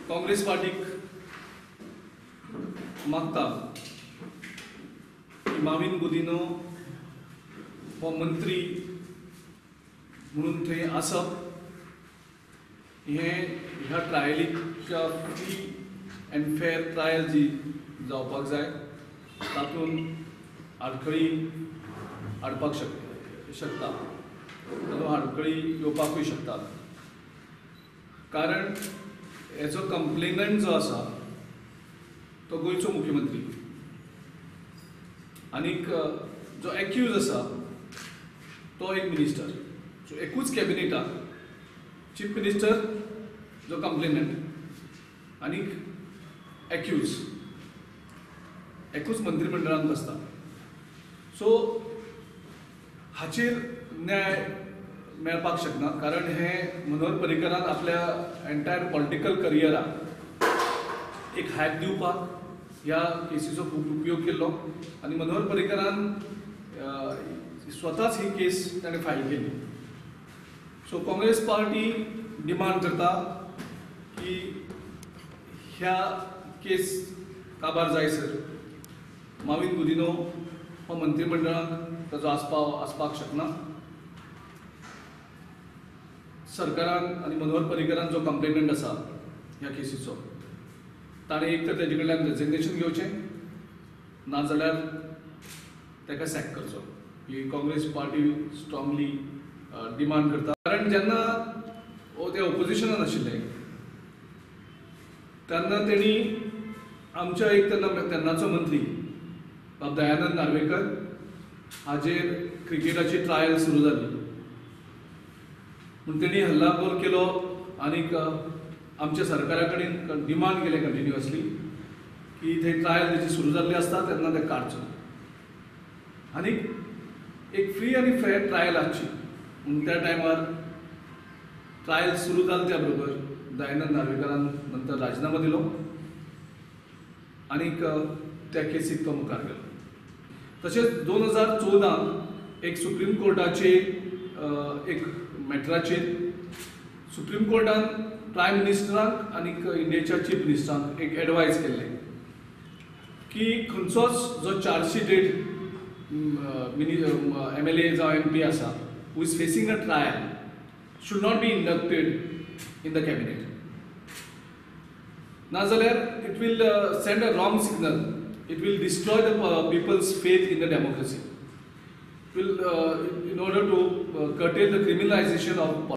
काँग्रेस पार्टीक मागता की माविन गुदिनो हो मंत्री म्हणून थंय आसप ह्या ट्रायलीच्या फ्री एंड फेअर ट्रायल जी जावपाक जाय तातूंत आडखळी हाडपाक शकता तातूंत आडखळी येवपाकूय शकता कारण हेचो कंप्लेनंट जो आसा तो गोंयचो मुख्यमंत्री आनीक जो एक्यूज आसा तो एक मिनिस्टर सो एकूच कॅबिनेटाक चीफ मिनिस्टर जो कंप्लेनंट आनीक एक्यूज एकूच मंत्रिमंडळान बसता सो हाचेर न्याय मेळपाक शकना कारण हे मनोहर पर्रीकरान आपल्या एंटायर पॉलिटिकल करियराक एक हायप दिवपाक ह्या केसीचो खूब उपयोग केल्लो आनी मनोहर पर्रीकरान स्वताच ही केस ताणें फायल केली सो काँग्रेस पार्टी डिमांड करता की ह्या केस काबार जायसर माविन गुदिनो हो मंत्रिमंडळान ताचो आस्पाव आसपाक शकना सरकारान आनी मनोहर पर्रीकरान जो कंप्लेनंट आसा ह्या केसीचो ताणें एक तर तेजे कडल्यान रेजिग्नेशन घेवचें नाजाल्यार ताका सॅक करचो ही काँग्रेस पार्टी स्ट्रॉंगली डिमांड करता कारण जेन्ना ते ऑपोजिशनान आशिल्ले तेन्ना तेणी आमच्या एक तेन्नाचो मंत्री बाब दयानंद नार्वेकर हाजेर क्रिकेटाची ट्रायल सुरू जाली पूण तेणी हल्लाबोल केलो आनीक आमच्या सरकारा कडेन डिमांड केले कंटिन्युअसली की थंय ट्रायल तेची सुरू जाल्ली आसता तेन्ना ते काडचो आनीक एक फ्री आनी फेअर ट्रायल आसची म्हणून त्या टायमार ट्रायल सुरू जाले त्या बरोबर दयानंद नार्वेकरान नंतर राजिनामा दिलो आनीक त्या केसीक तो मुखार गेलो तशेंच 2014 एक सुप्रीम कोर्टाचे एक मॅटराचेर सुप्रीम कोर्टान प्रायम मिनिस्टराक आनीक इंडियेच्या चीफ मिनिस्टराक एक एडवायस केल्लें की खंयचोच जो चार्जशीटेड MLA जावं MP आसा who is facing a trial should not be inducted in the cabinet. नाजाल्यार it will send a wrong signal. It will destroy the people's faith in the democracy. It will, in order to curtail the criminalization of